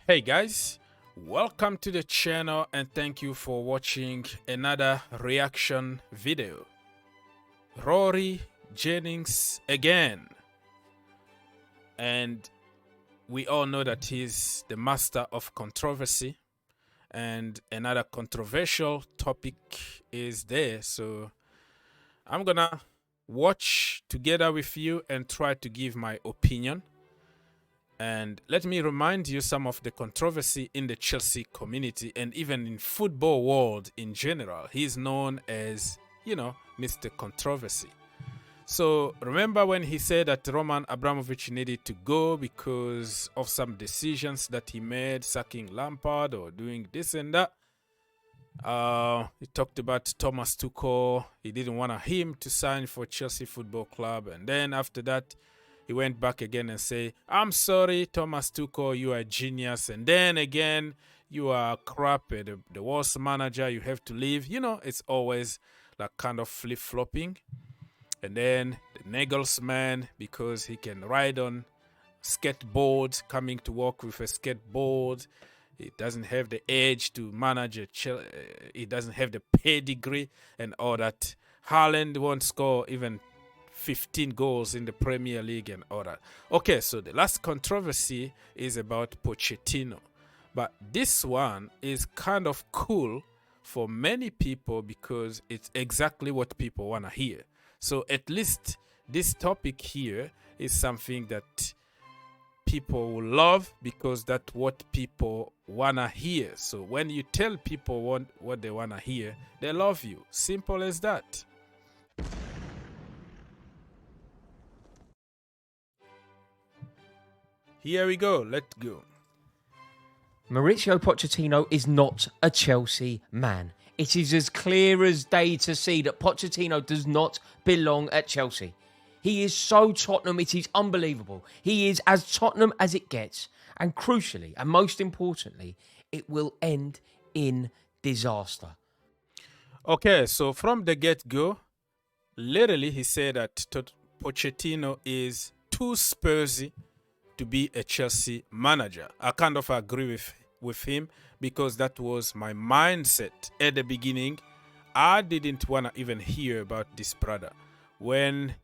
Hey guys, welcome to the channel and thank you for watching another reaction video. Rory Jennings again. And we all know that he's the master of controversy, and another controversial topic is there. So I'm gonna watch together with you and try to give my opinion. And let me remind you some of the controversy in the Chelsea community and even in football world in general. He's known as, Mr. Controversy. So remember when he said that Roman Abramovich needed to go because of some decisions that he made, sacking Lampard or doing this and that. He talked about Thomas Tuchel. He didn't want him to sign for Chelsea Football Club. And then after that, he went back again and say, I'm sorry, Thomas Tuchel, you are a genius. And then again, you are crap, the worst manager, you have to leave. It's always like kind of flip-flopping. And then the Nagelsmann, because he can ride on skateboard, coming to work with a skateboard. He doesn't have the edge to manage he doesn't have the pedigree and all that. Haaland won't score even 15 goals in the Premier League and all that. Okay, so the last controversy is about Pochettino. But this one is kind of cool for many people because it's exactly what people want to hear. So at least this topic here is something that people will love because that's what people want to hear. So when you tell people what they want to hear, they love you. Simple as that. Here we go. Let's go. Mauricio Pochettino is not a Chelsea man. It is as clear as day to see that Pochettino does not belong at Chelsea. He is so Tottenham, it is unbelievable. He is as Tottenham as it gets. And crucially, and most importantly, it will end in disaster. Okay, so from the get-go, literally he said that Pochettino is too Spursy to be a Chelsea manager. I kind of agree with him because that was my mindset at the beginning. I didn't want to even hear about this brother. When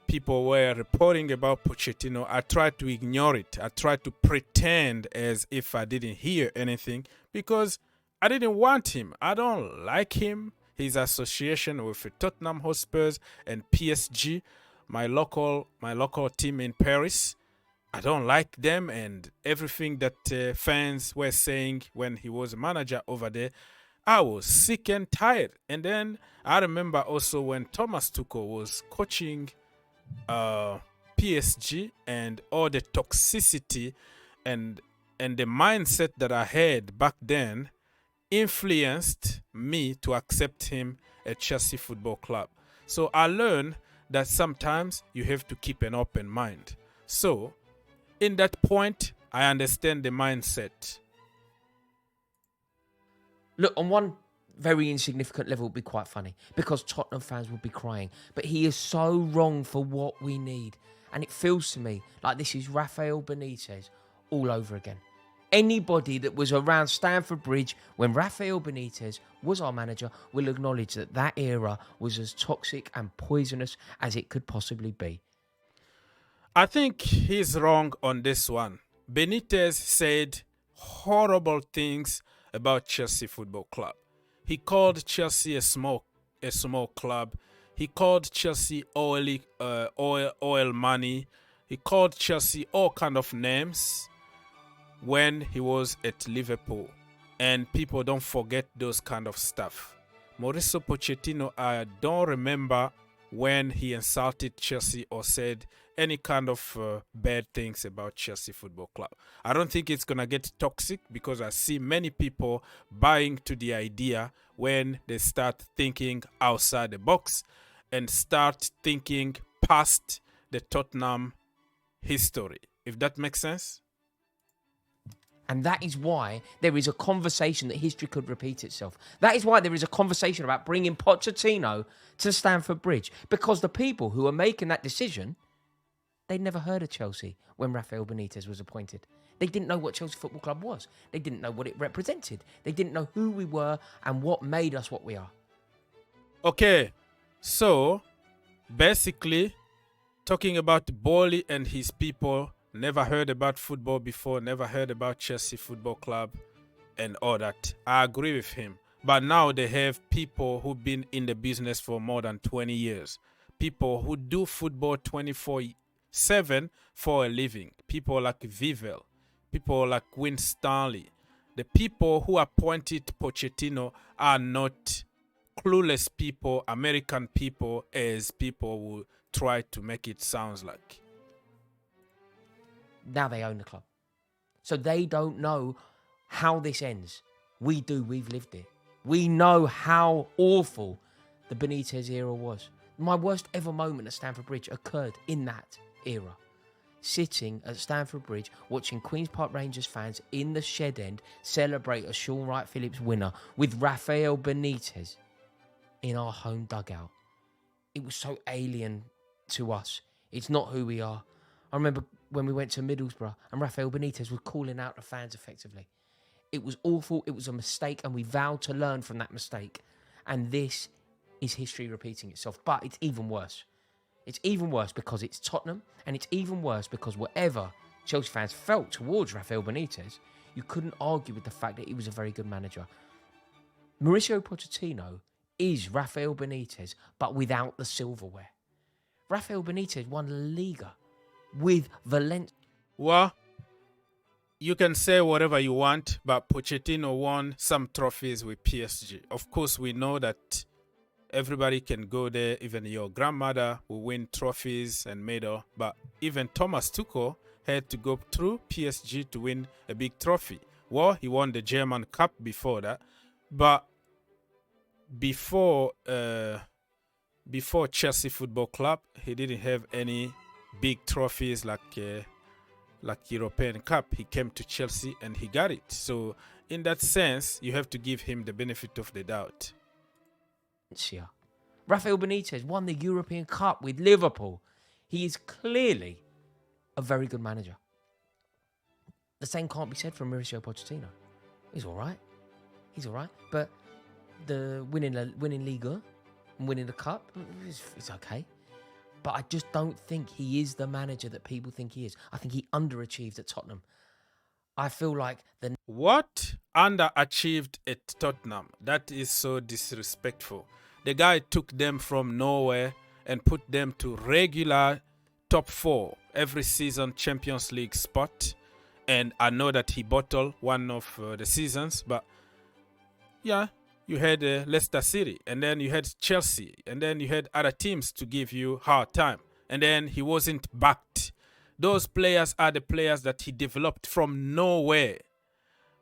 people were reporting about Pochettino, I tried to ignore it. I tried to pretend as if I didn't hear anything because I didn't want him. I don't like him. His association with Tottenham Hotspurs and PSG, my local team in Paris. I don't like them, and everything that fans were saying when he was a manager over there, I was sick and tired. And then I remember also when Thomas Tuchel was coaching PSG, and all the toxicity and the mindset that I had back then influenced me to accept him at Chelsea Football Club. So I learned that sometimes you have to keep an open mind. So in that point, I understand the mindset. Look, on one very insignificant level, it would be quite funny because Tottenham fans would be crying. But he is so wrong for what we need. And it feels to me like this is Rafael Benitez all over again. Anybody that was around Stamford Bridge when Rafael Benitez was our manager will acknowledge that that era was as toxic and poisonous as it could possibly be. I think he's wrong on this one. Benitez said horrible things about Chelsea Football Club. He called Chelsea a small club. He called Chelsea oil money. He called Chelsea all kind of names when he was at Liverpool. And people don't forget those kind of stuff. Mauricio Pochettino, I don't remember when he insulted Chelsea or said any kind of bad things about Chelsea Football Club. I don't think it's going to get toxic because I see many people buying to the idea when they start thinking outside the box and start thinking past the Tottenham history. If that makes sense? And that is why there is a conversation that history could repeat itself. That is why there is a conversation about bringing Pochettino to Stamford Bridge. Because the people who are making that decision, they'd never heard of Chelsea when Rafael Benitez was appointed. They didn't know what Chelsea Football Club was. They didn't know what it represented. They didn't know who we were and what made us what we are. Okay, so basically, talking about Bowley and his people, never heard about football before, never heard about Chelsea Football Club and all that. I agree with him. But now they have people who've been in the business for more than 20 years. People who do football 24/7 for a living. People like Vivel. People like Win Stanley. The people who appointed Pochettino are not clueless people, American people, as people who try to make it sound like. Now they own the club. So they don't know how this ends. We do. We've lived it. We know how awful the Benitez era was. My worst ever moment at Stamford Bridge occurred in that era. Sitting at Stamford Bridge, watching Queen's Park Rangers fans in the shed end celebrate a Sean Wright-Phillips winner with Rafael Benitez in our home dugout. It was so alien to us. It's not who we are. I remember when we went to Middlesbrough and Rafael Benitez was calling out the fans effectively. It was awful. It was a mistake, and we vowed to learn from that mistake. And this is history repeating itself. But it's even worse. It's even worse because it's Tottenham, and it's even worse because whatever Chelsea fans felt towards Rafael Benitez, you couldn't argue with the fact that he was a very good manager. Mauricio Pochettino is Rafael Benitez, but without the silverware. Rafael Benitez won La Liga with Valencia. Well, you can say whatever you want, but Pochettino won some trophies with PSG. Of course, we know that everybody can go there. Even your grandmother will win trophies and medal. But even Thomas Tuchel had to go through PSG to win a big trophy. Well, he won the German Cup before that. But before Chelsea Football Club, he didn't have any big trophies like European Cup. He came to Chelsea and he got it. So in that sense, you have to give him the benefit of the doubt. Rafael Benitez won the European Cup with Liverpool. He is clearly a very good manager. The same can't be said for Mauricio Pochettino. He's all right. But the winning Liga and winning the Cup is okay. But I just don't think he is the manager that people think he is. I think he underachieved at Tottenham. I feel like What? Underachieved at Tottenham? That is so disrespectful. The guy took them from nowhere and put them to regular top 4 every season Champions League spot. And I know that he bottled one of the seasons, but yeah, you had Leicester City, and then you had Chelsea, and then you had other teams to give you hard time. And then he wasn't backed. Those players are the players that he developed from nowhere.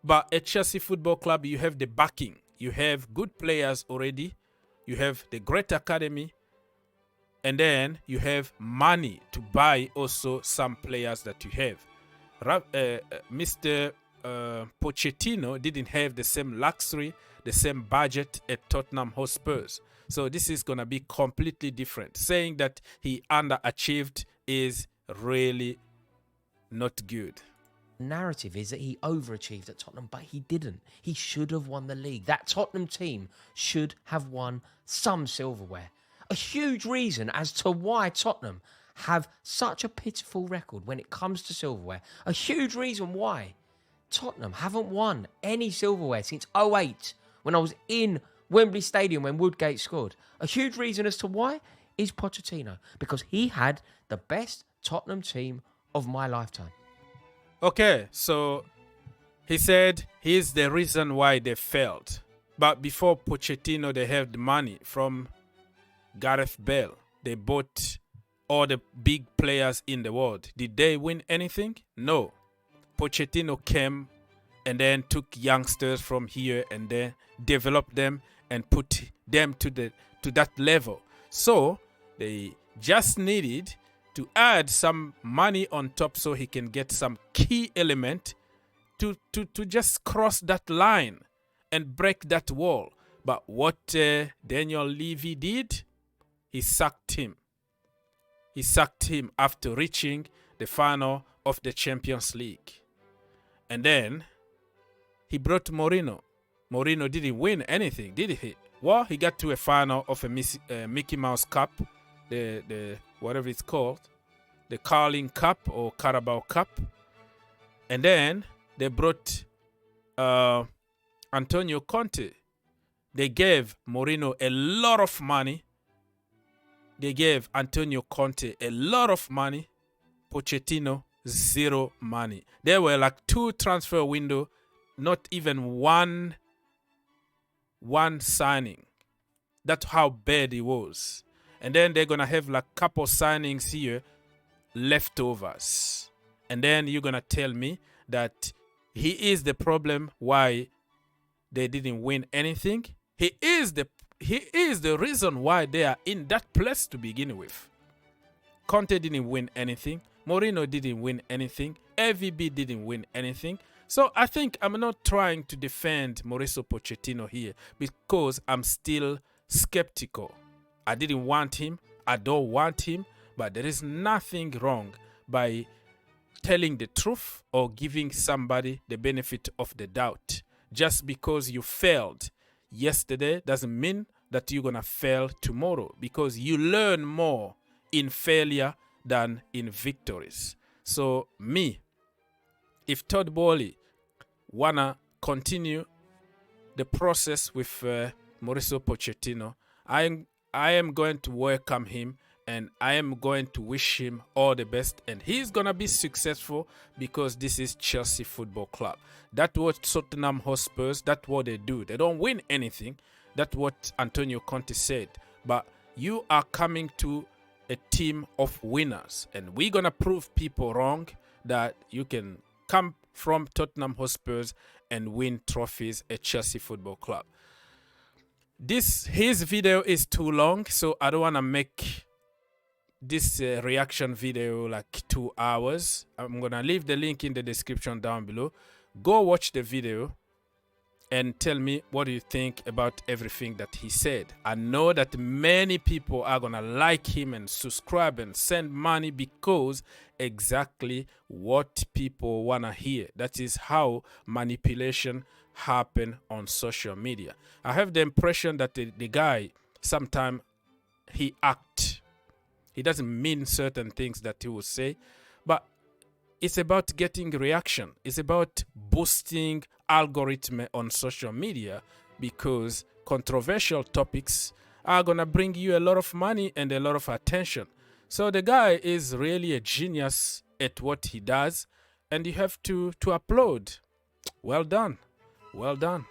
But at Chelsea Football Club, you have the backing. You have good players already. You have the great academy. And then you have money to buy also some players that you have. Mr. Pochettino didn't have the same luxury, the same budget at Tottenham Hotspurs. So this is going to be completely different. Saying that he underachieved is really not good. narrative is that he overachieved at Tottenham, but he didn't. He should have won the league. That Tottenham team should have won some silverware. A huge reason as to why Tottenham have such a pitiful record when it comes to silverware. A huge reason why Tottenham haven't won any silverware since 2008, when I was in Wembley Stadium when Woodgate scored. A huge reason as to why is Pochettino, because he had the best Tottenham team of my lifetime. Okay, so he said he's the reason why they failed. But before Pochettino, they had the money from Gareth Bale. They bought all the big players in the world. Did they win anything? No. Pochettino came and then took youngsters from here and then developed them and put them to that level. So they just needed to add some money on top so he can get some key element to just cross that line and break that wall. But what Daniel Levy did, he sacked him. He sacked him after reaching the final of the Champions League. And then he brought Mourinho. Mourinho didn't win anything, did he? Well, he got to a final of a Mickey Mouse Cup, the whatever it's called, the Carling Cup or Carabao Cup. And then they brought Antonio Conte. They gave Mourinho a lot of money. They gave Antonio Conte a lot of money. Pochettino, zero money. There were like 2 transfer windows, not even one signing. That's how bad it was. And then they're going to have like couple signings here, leftovers. And then you're going to tell me that he is the problem why they didn't win anything. He is the reason why they are in that place to begin with. Conte didn't win anything. Mourinho didn't win anything. AVB didn't win anything. So I think I'm not trying to defend Mauricio Pochettino here because I'm still skeptical. I didn't want him. I don't want him. But there is nothing wrong by telling the truth or giving somebody the benefit of the doubt. Just because you failed yesterday doesn't mean that you're going to fail tomorrow, because you learn more in failure than in victories. So me, if Todd Bowley wanna continue the process with Mauricio Pochettino, I am going to welcome him and I am going to wish him all the best, and he's gonna be successful because this is Chelsea Football Club. That's what Tottenham Hotspurs, that's what they do. They don't win anything. That's what Antonio Conte said. But you are coming to a team of winners, and we're gonna prove people wrong that you can come from Tottenham Hotspurs and win trophies at Chelsea Football Club. His video is too long, so I don't want to make this reaction video like 2 hours. I'm gonna leave the link in the description down below. Go watch the video and tell me what do you think about everything that he said. I know that many people are gonna like him and subscribe and send money because exactly what people wanna hear. That is how manipulation happen on social media. I have the impression that the guy sometimes he acts. He doesn't mean certain things that he will say, but it's about getting reaction. It's about boosting algorithm on social media, because controversial topics are going to bring you a lot of money and a lot of attention. So the guy is really a genius at what he does, and you have to applaud. Well done. Well done.